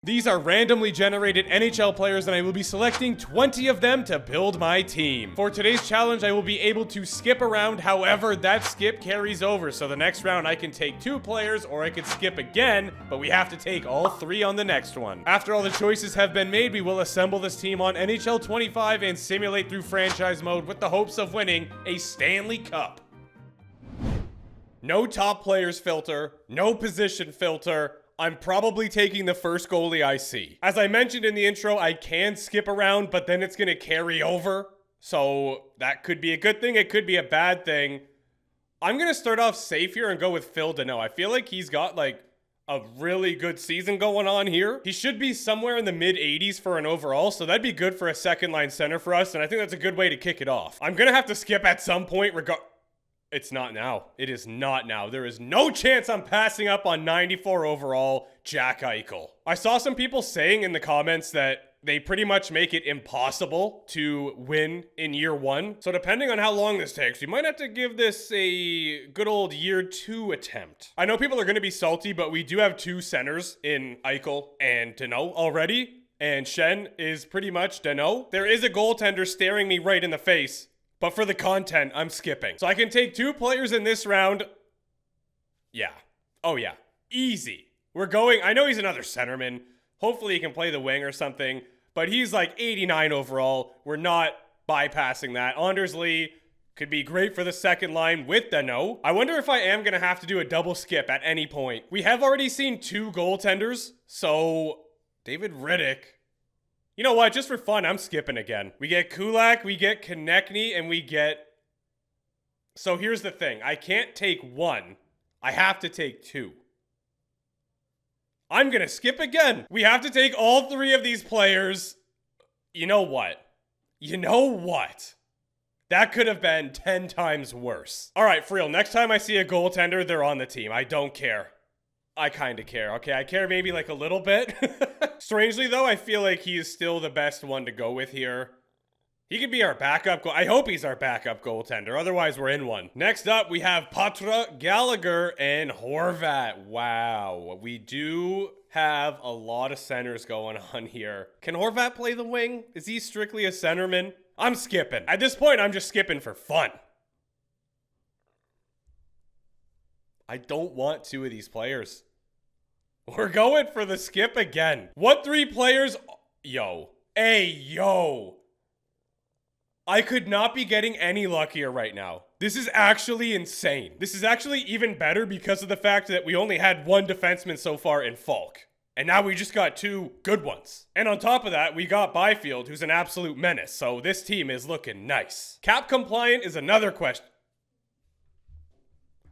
These are randomly generated NHL players and I will be selecting 20 of them to build my team. For today's challenge, I will be able to skip around, however that skip carries over. So the next round I can take 2 players or I could skip again, but we have to take all 3 on the next one. After all the choices have been made, we will assemble this team on NHL 25 and simulate through franchise mode with the hopes of winning a Stanley Cup. No top players filter, no position filter. I'm probably taking the first goalie I see. As I mentioned in the intro, I can skip around, but then it's going to carry over. So that could be a good thing. It could be a bad thing. I'm going to start off safe here and go with Phil Danault. I feel like he's got like a really good season going on here. He should be somewhere in the mid 80s for an overall, so that'd be good for a second line center for us, and I think that's a good way to kick it off. I'm going to have to skip at some point It's not now. It is not now. There is no chance I'm passing up on 94 overall Jack Eichel. I saw some people saying in the comments that they pretty much make it impossible to win in year 1. So depending on how long this takes, we might have to give this a good old year 2 attempt. I know people are going to be salty, but we do have 2 centers in Eichel and Danault already. And Shen is pretty much Danault. There is a goaltender staring me right in the face. But for the content, I'm skipping. So I can take 2 players in this round. Yeah. Oh, yeah. Easy. We're going. I know he's another centerman. Hopefully he can play the wing or something. But he's like 89 overall. We're not bypassing that. Anders Lee could be great for the second line with Danault. I wonder if I am going to have to do a double skip at any point. We have already seen 2 goaltenders. So David Rittich. You know what? Just for fun, I'm skipping again. We get Kulak, we get Konechny, and we get... So here's the thing. I can't take 1. I have to take 2. I'm going to skip again. We have to take all 3 of these players. You know what? You know what? That could have been 10 times worse. All right, for real. Next time I see a goaltender, they're on the team. I don't care. I kind of care, okay? I care maybe like a little bit. Strangely, though, I feel like he is still the best one to go with here. He could be our backup I hope he's our backup goaltender. Otherwise, we're in one. Next up, we have Patra, Gallagher, and Horvat. Wow. We do have a lot of centers going on here. Can Horvat play the wing? Is he strictly a centerman? I'm skipping. At this point, I'm just skipping for fun. I don't want 2 of these players. We're going for the skip again. What 3 players? Yo. Hey, yo. I could not be getting any luckier right now. This is actually insane. This is actually even better because of the fact that we only had 1 defenseman so far in Falk. And now we just got 2 good ones. And on top of that, we got Byfield, who's an absolute menace. So this team is looking nice. Cap compliant is another question.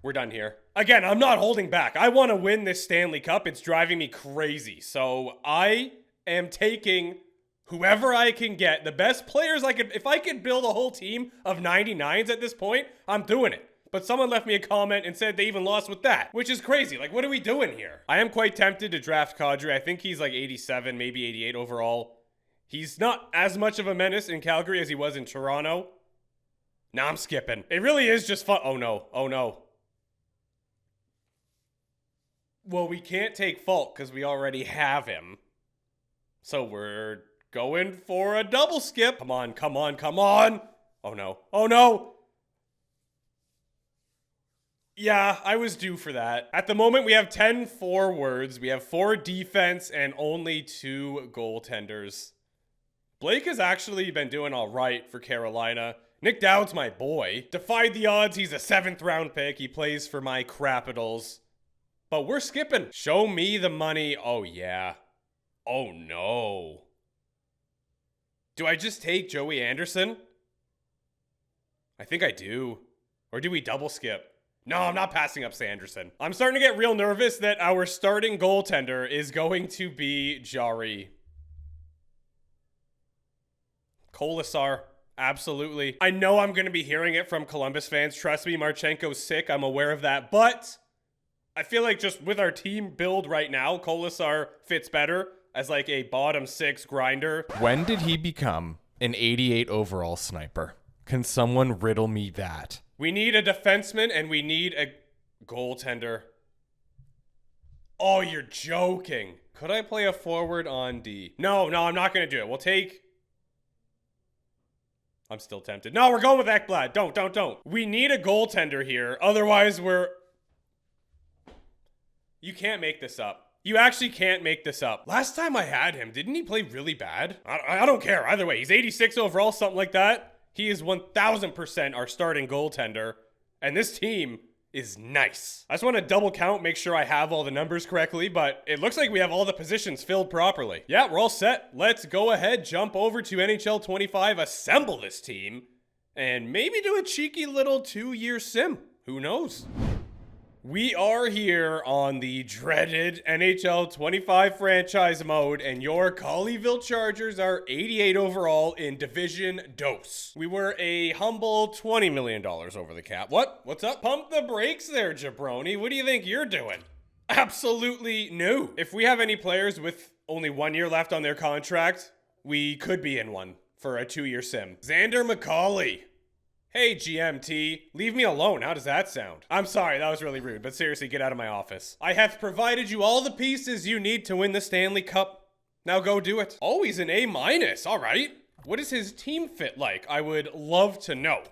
We're done here. Again, I'm not holding back. I want to win this Stanley Cup. It's driving me crazy. So I am taking whoever I can get, the best players I could. If I could build a whole team of 99s at this point, I'm doing it. But someone left me a comment and said they even lost with that, which is crazy. Like, what are we doing here? I am quite tempted to draft Kadri. I think he's like 87, maybe 88 overall. He's not as much of a menace in Calgary as he was in Toronto. Nah, I'm skipping. It really is just fun. Oh, no. Oh, no. Well, we can't take Falk because we already have him. So we're going for a double skip. Come on, come on, come on. Oh, no. Oh, no. Yeah, I was due for that. At the moment, we have 10 forwards. We have 4 defense and only 2 goaltenders. Blake has actually been doing all right for Carolina. Nick Dowd's my boy. Defied the odds. He's a 7th round pick. He plays for my Capitals. But we're skipping. Show me the money. Oh, yeah. Oh, no. Do I just take Joey Anderson? I think I do. Or do we double skip? No, I'm not passing up Sanderson. I'm starting to get real nervous that our starting goaltender is going to be Jari. Kolasar. Absolutely. I know I'm going to be hearing it from Columbus fans. Trust me, Marchenko's sick. I'm aware of that. But I feel like just with our team build right now, Kolasar fits better as like a bottom 6 grinder. When did he become an 88 overall sniper? Can someone riddle me that? We need a defenseman and we need a goaltender. Oh, you're joking. Could I play a forward on D? No, I'm not going to do it. We'll take... I'm still tempted. No, we're going with Ekblad. Don't. We need a goaltender here. Otherwise, we're... You can't make this up. You actually can't make this up. Last time I had him, didn't he play really bad? I don't care. Either way, he's 86 overall, something like that. He is 1,000% our starting goaltender. And this team is nice. I just want to double count, make sure I have all the numbers correctly, but it looks like we have all the positions filled properly. Yeah, we're all set. Let's go ahead, jump over to NHL 25, assemble this team, and maybe do a cheeky little 2-year sim. Who knows? We are here on the dreaded NHL 25 franchise mode, and your Colleyville Chargers are 88 overall in Division Dos. We were a humble $20 million over the cap. What's up? Pump the brakes there, jabroni. What do you think you're doing? Absolutely no. If we have any players with only 1 year left on their contract, we could be in one for a 2-year sim. Xander McCauley. Hey, GMT, leave me alone. How does that sound? I'm sorry, that was really rude, but seriously, get out of my office. I have provided you all the pieces you need to win the Stanley Cup. Now go do it. Oh, he's an A-. All right. What is his team fit like? I would love to know.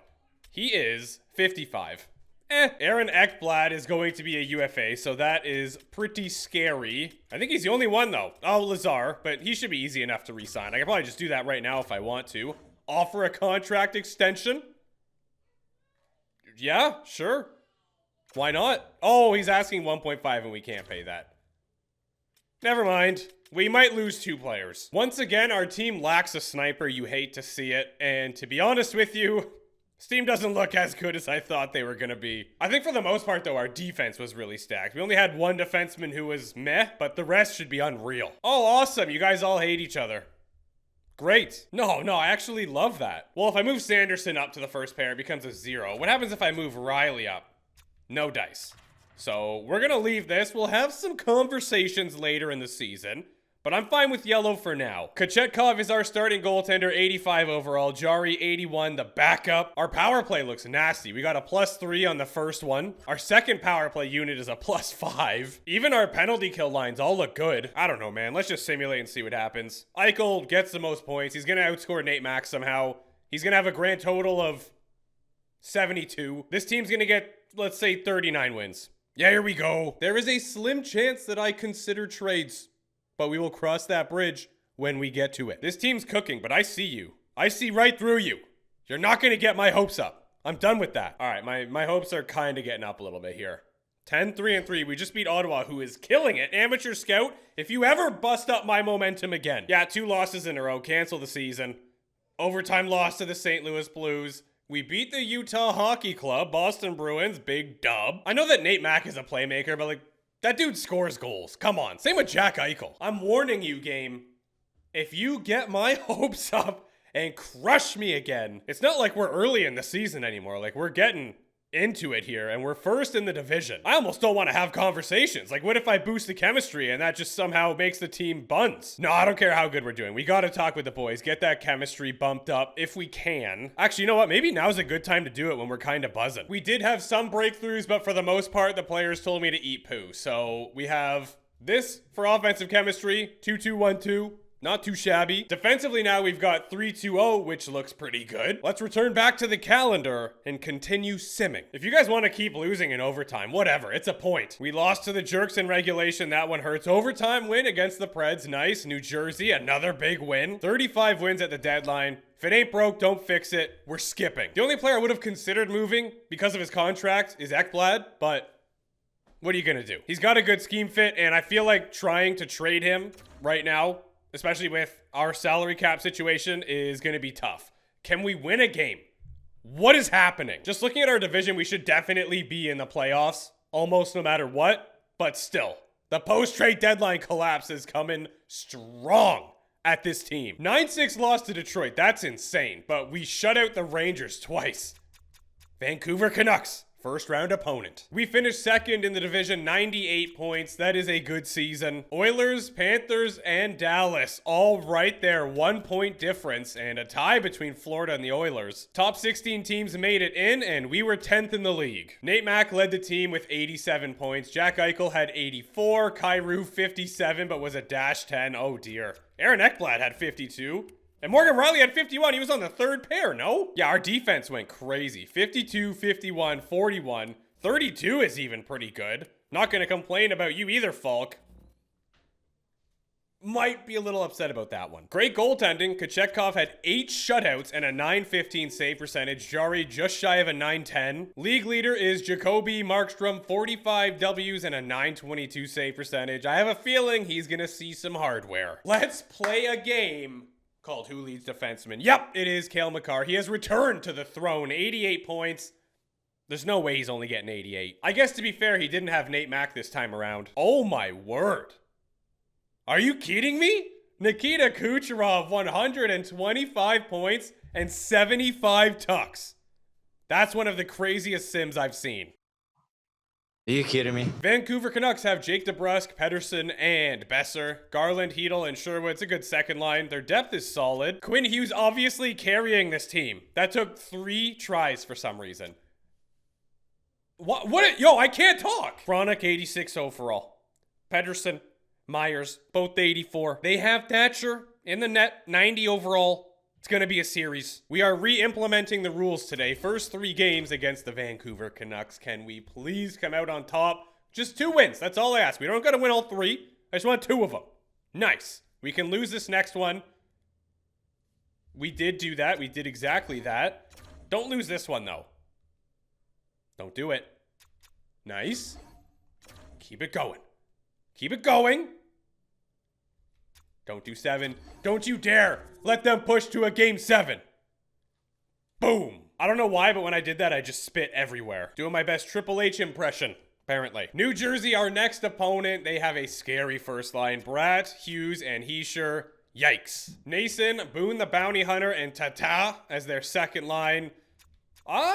He is 55. Aaron Ekblad is going to be a UFA, so that is pretty scary. I think he's the only one, though. Oh, Lazar, but he should be easy enough to re-sign. I can probably just do that right now if I want to. Offer a contract extension? Yeah, sure. Why not? Oh, he's asking 1.5 and we can't pay that. Never mind. We might lose 2 players. Once again, our team lacks a sniper. You hate to see it. And to be honest with you, this team doesn't look as good as I thought they were going to be. I think for the most part, though, our defense was really stacked. We only had 1 defenseman who was meh, but the rest should be unreal. Oh, awesome. You guys all hate each other. Great. No, I actually love that. Well, if I move Sanderson up to the first pair, it becomes a 0. What happens if I move Riley up? No dice. So we're going to leave this. We'll have some conversations later in the season, but I'm fine with yellow for now. Kochetkov is our starting goaltender, 85 overall. Jari, 81, the backup. Our power play looks nasty. We got a +3 on the first one. Our second power play unit is a +5. Even our penalty kill lines all look good. I don't know, man. Let's just simulate and see what happens. Eichel gets the most points. He's going to outscore Nate Max somehow. He's going to have a grand total of 72. This team's going to get, let's say, 39 wins. Yeah, here we go. There is a slim chance that I consider trades, but we will cross that bridge when we get to it. This team's cooking, but I see you. I see right through you. You're not going to get my hopes up. I'm done with that. All right, my hopes are kind of getting up a little bit here. 10-3-3. We just beat Ottawa, who is killing it. Amateur Scout, if you ever bust up my momentum again. Yeah, 2 losses in a row. Cancel the season. Overtime loss to the St. Louis Blues. We beat the Utah Hockey Club. Boston Bruins, big dub. I know that Nate Mack is a playmaker, but like, that dude scores goals. Come on. Same with Jack Eichel. I'm warning you, game. If you get my hopes up and crush me again, it's not like we're early in the season anymore. Like, we're getting into it here, and we're first in the division. I almost don't want to have conversations. Like, what if I boost the chemistry and that just somehow makes the team buns? No, I don't care how good we're doing. We got to talk with the boys, get that chemistry bumped up if we can. Actually, you know what? Maybe now's a good time to do it when we're kind of buzzing. We did have some breakthroughs, but for the most part, the players told me to eat poo. So we have this for offensive chemistry, 2-2-1-2. Not too shabby. Defensively now we've got 3-2-0, which looks pretty good. Let's return back to the calendar and continue simming. If you guys want to keep losing in overtime, whatever, it's a point. We lost to the Jerks in regulation. That one hurts. Overtime win against the Preds. Nice. New Jersey, another big win. 35 wins at the deadline. If it ain't broke, don't fix it. We're skipping. The only player I would have considered moving because of his contract is Ekblad, but what are you going to do? He's got a good scheme fit, and I feel like trying to trade him right now, especially with our salary cap situation, is going to be tough. Can we win a game? What is happening? Just looking at our division, we should definitely be in the playoffs, almost no matter what, but still. The post-trade deadline collapse is coming strong at this team. 9-6 loss to Detroit. That's insane, but we shut out the Rangers twice. Vancouver Canucks. first round opponent. We finished second in the division, 98 points. That is a good season. Oilers, Panthers, and Dallas all right there, 1 point difference and a tie between Florida and the Oilers. Top 16 teams made it in and we were 10th in the league. Nate Mack led the team with 87 points. Jack Eichel had 84, Kyrou 57 but was a -10. Oh dear. Aaron Ekblad had 52. And Morgan Riley had 51. He was on the third pair, no? Yeah, our defense went crazy. 52, 51, 41. 32 is even pretty good. Not going to complain about you either, Falk. Might be a little upset about that one. Great goaltending. Kochetkov had 8 shutouts and a .915 save percentage. Jari just shy of a .910. League leader is Jacoby Markstrom, 45 Ws and a .922 save percentage. I have a feeling he's going to see some hardware. Let's play a game called Who Leads Defenseman. Yep, it is Cale Makar. He has returned to the throne. 88 points. There's no way he's only getting 88. I guess to be fair, he didn't have Nate Mack this time around. Oh my word. Are you kidding me? Nikita Kucherov, 125 points and 75 tucks. That's one of the craziest sims I've seen. Are you kidding me? Vancouver Canucks have Jake DeBrusk, Pedersen, and Besser. Garland, Hedel, and Sherwood. It's a good second line. Their depth is solid. Quinn Hughes obviously carrying this team. That took 3 tries for some reason. What? Yo, I can't talk. Chronic, 86 overall. Pedersen, Myers, both 84. They have Thatcher in the net, 90 overall. It's going to be a series. We are re-implementing the rules today. First 3 games against the Vancouver Canucks. Can we please come out on top? Just 2 wins. That's all I ask. We don't got to win all 3. I just want 2 of them. Nice. We can lose this next one. We did do that. We did exactly that. Don't lose this one, though. Don't do it. Nice. Keep it going. Keep it going. Don't do 7. Don't you dare let them push to a game 7. Boom. I don't know why, but when I did that, I just spit everywhere. Doing my best Triple H impression, apparently. New Jersey, our next opponent. They have a scary first line. Bratt, Hughes, and Heischer. Yikes. Nason, Boone the Bounty Hunter, and Tata as their second line.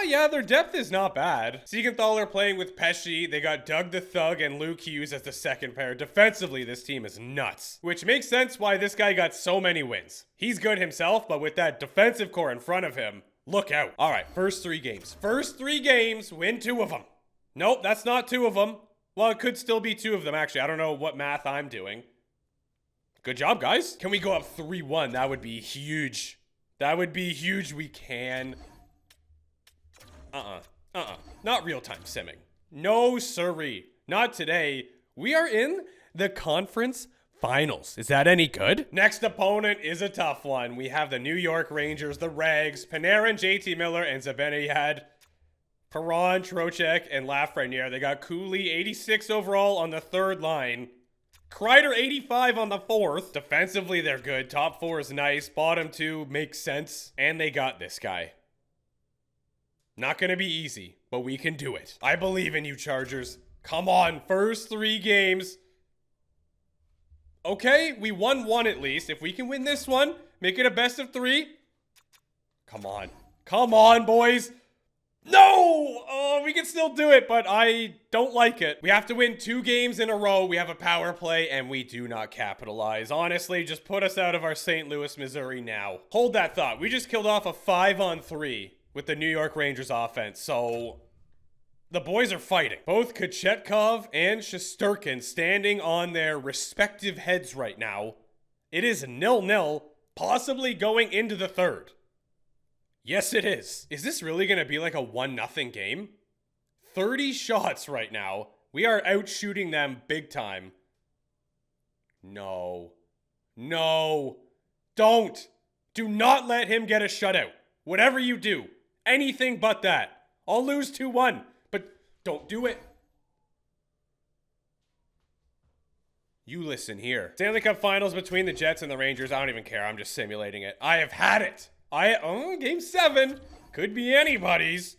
Yeah, their depth is not bad. Siegenthaler playing with Pesci. They got Doug the Thug and Luke Hughes as the second pair. Defensively, this team is nuts. Which makes sense why this guy got so many wins. He's good himself, but with that defensive core in front of him, look out. All right, first 3 games. First 3 games, win 2 of them. Nope, that's not 2 of them. Well, it could still be 2 of them, actually. I don't know what math I'm doing. Good job, guys. Can we go up 3-1? That would be huge. That would be huge. We can. Not real-time simming. No siree. Not today. We are in the conference finals. Is that any good? Next opponent is a tough one. We have the New York Rangers, the Rags, Panarin, JT Miller, and Zibanejad. Perron, Trocheck, and Lafreniere. They got Cooley, 86 overall on the third line. Kreider, 85 on the fourth. Defensively, they're good. Top 4 is nice. Bottom 2 makes sense. And they got this guy. Not gonna be easy, but we can do it. I believe in you, Chargers. Come on, first 3 games. Okay, we won 1 at least. If we can win this one, make it a best of 3. Come on. Come on, boys. No! Oh, we can still do it, but I don't like it. We have to win 2 games in a row. We have a power play, and we do not capitalize. Honestly, just put us out of our St. Louis, Missouri now. Hold that thought. We just killed off a 5-on-3 with the New York Rangers offense, so the boys are fighting. Both Kochetkov and Shesterkin standing on their respective heads right now. It is 0-0, possibly going into the third. Yes, it is. Is this really going to be like a 1-0 game? 30 shots right now. We are out shooting them big time. No. No. Don't. Do not let him get a shutout. Whatever you do. Anything but that. I'll lose 2-1, but don't do it. You listen here. Stanley Cup Finals between the Jets and the Rangers. I don't even care. I'm just simulating it. I have had it. Game 7. Could be anybody's.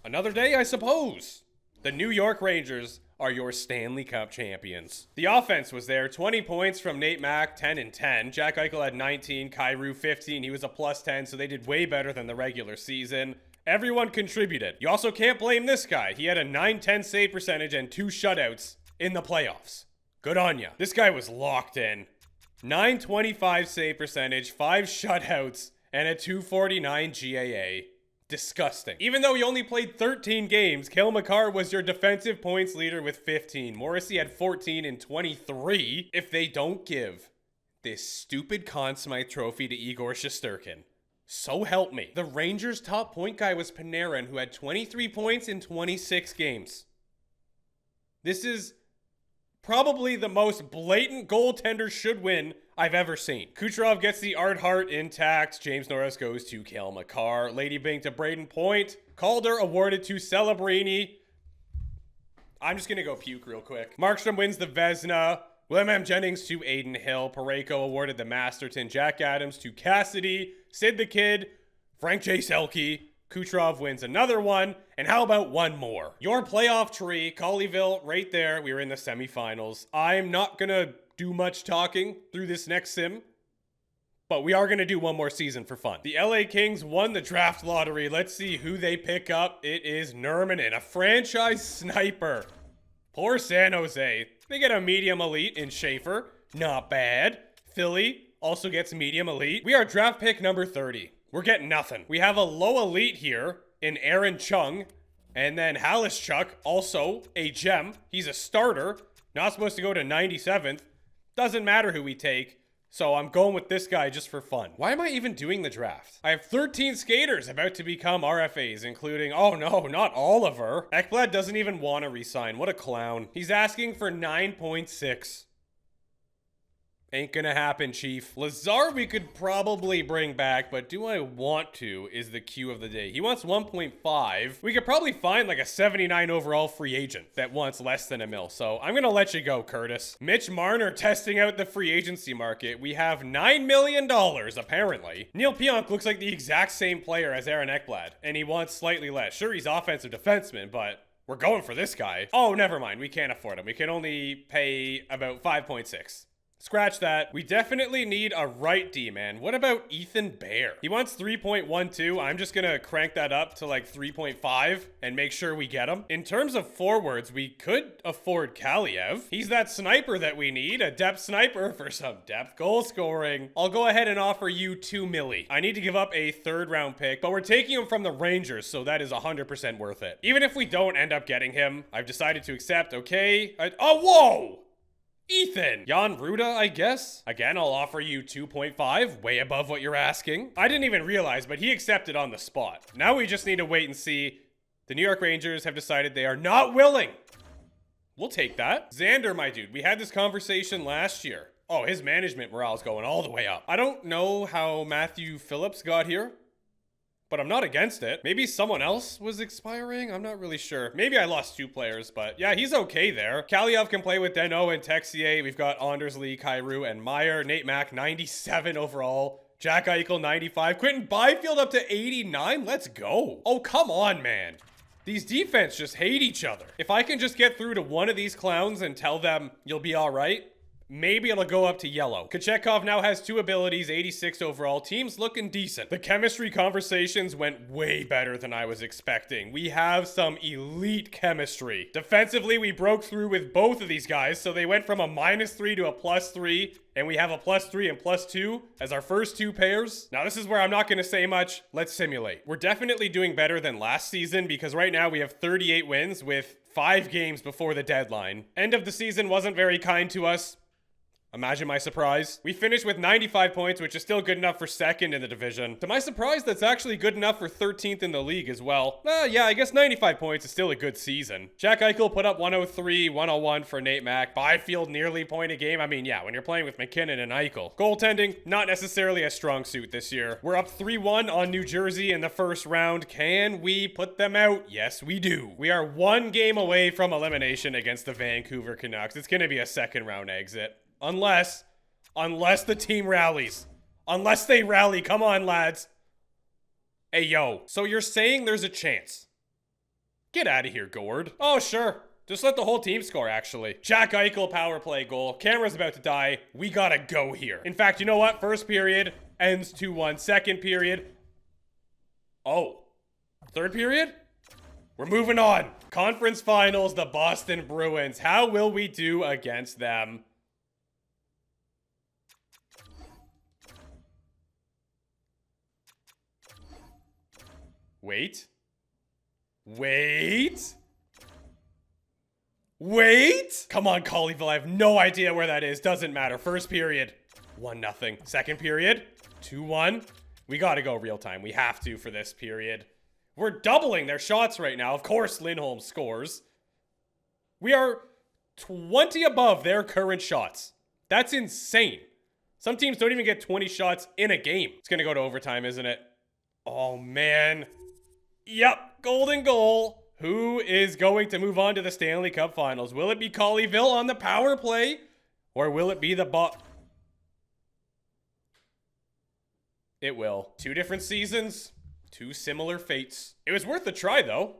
Another day, I suppose. The New York Rangers are your Stanley Cup champions. The offense was there. 20 points from Nate Mack, 10 and 10. Jack Eichel had 19, Kyrou 15. He was a +10, so they did way better than the regular season. Everyone contributed. You also can't blame this guy. He had a 9-10 save percentage and 2 shutouts in the playoffs. Good on ya. This guy was locked in. 925 save percentage, 5 shutouts, and a 249 GAA. Disgusting. Even though he only played 13 games, Cale Makar was your defensive points leader with 15. Morrissey had 14 and 23. If they don't give this stupid Conn Smythe trophy to Igor Shesterkin, so help me. The Rangers' top point guy was Panarin, who had 23 points in 26 games. This is probably the most blatant goaltender should win I've ever seen. Kucherov gets the Art Hart intact. James Norris goes to Cale Makar. Lady Bing to Braden Point. Calder awarded to Celebrini. I'm just going to go puke real quick. Markstrom wins the Vezina. William M. Jennings to Aiden Hill. Parayko awarded the Masterton. Jack Adams to Cassidy. Sid the Kid. Frank J. Selke. Kucherov wins another one. And how about one more? Your playoff tree, Colleyville, right there. We were in the semifinals. I'm not going to do much talking through this next sim, but we are going to do one more season for fun. The LA Kings won the draft lottery. Let's see who they pick up. It is Nurminen, a franchise sniper. Poor San Jose. They get a medium elite in Schaefer. Not bad. Philly also gets medium elite. We are draft pick number 30. We're getting nothing. We have a low elite here in Aaron Chung, and then Halischuk, also a gem. He's a starter. Not supposed to go to 97th. Doesn't matter who we take, so I'm going with this guy just for fun. Why am I even doing the draft? I have 13 skaters about to become RFAs, including, oh no, not Oliver. Ekblad doesn't even want to resign. What a clown. He's asking for 9.6. Ain't gonna happen, Chief. Lazar we could probably bring back, but do I want to is the cue of the day. He wants 1.5. We could probably find like a 79 overall free agent that wants less than $1 million. So I'm gonna let you go, Curtis. Mitch Marner testing out the free agency market. We have $9 million, apparently. Neil Pionk looks like the exact same player as Aaron Ekblad, and he wants slightly less. Sure, he's offensive defenseman, but we're going for this guy. Oh, never mind. We can't afford him. We can only pay about 5.6. Scratch that. We definitely need a right D, man. What about Ethan Bear? He wants 3.12. I'm just gonna crank that up to like 3.5 and make sure we get him. In terms of forwards, we could afford Kaliev. He's that sniper that we need, a depth sniper for some depth goal scoring. I'll go ahead and offer you $2 million. I need to give up a 3rd round pick, but we're taking him from the Rangers, so that is 100% worth it. Even if we don't end up getting him, I've decided to accept, okay? Oh, whoa! Ethan! Jan Ruda, I guess? Again, I'll offer you 2.5, way above what you're asking. I didn't even realize, but he accepted on the spot. Now we just need to wait and see. The New York Rangers have decided they are not willing. We'll take that. Xander, my dude, we had this conversation last year. Oh, his management morale is going all the way up. I don't know how Matthew Phillips got here, but I'm not against it. Maybe someone else was expiring? I'm not really sure. Maybe I lost 2 players, but yeah, he's okay there. Kaliev can play with Deno and Texier. We've got Anders Lee, Kyrou, and Meyer. Nate Mack, 97 overall. Jack Eichel, 95. Quentin Byfield up to 89. Let's go. Oh, come on, man. These defense just hate each other. If I can just get through to one of these clowns and tell them you'll be all right, maybe it'll go up to yellow. Kochetkov now has 2 abilities, 86 overall. Team's looking decent. The chemistry conversations went way better than I was expecting. We have some elite chemistry. Defensively, we broke through with both of these guys, so they went from a -3 to a +3, and we have a +3 and +2 as our first 2 pairs. Now, this is where I'm not going to say much. Let's simulate. We're definitely doing better than last season because right now we have 38 wins with 5 games before the deadline. End of the season wasn't very kind to us. Imagine my surprise. We finished with 95 points, which is still good enough for 2nd in the division. To my surprise, that's actually good enough for 13th in the league as well. Yeah, I guess 95 points is still a good season. Jack Eichel put up 103, 101 for Nate Mack. Byfield nearly point a game. I mean, yeah, when you're playing with McKinnon and Eichel. Goaltending, not necessarily a strong suit this year. We're up 3-1 on New Jersey in the first round. Can we put them out? Yes, we do. We are 1 game away from elimination against the Vancouver Canucks. It's going to be a 2nd round exit. Unless the team rallies. Unless they rally. Come on, lads. Hey, yo. So you're saying there's a chance? Get out of here, Gord. Oh, sure. Just let the whole team score, actually. Jack Eichel power play goal. Camera's about to die. We gotta go here. In fact, you know what? First period ends 2-1. Second period. Oh. Third period? We're moving on. Conference finals, the Boston Bruins. How will we do against them? Wait. Wait. Wait. Come on, Colleyville. I have no idea where that is. Doesn't matter. First period, 1-0. Second period, 2-1. We got to go real time. We have to for this period. We're doubling their shots right now. Of course, Lindholm scores. We are 20 above their current shots. That's insane. Some teams don't even get 20 shots in a game. It's going to go to overtime, isn't it? Oh, man. Yep, golden goal. Who is going to move on to the Stanley Cup Finals? Will it be Colleyville on the power play? Or will it be the It will. 2 different seasons, 2 similar fates. It was worth a try, though.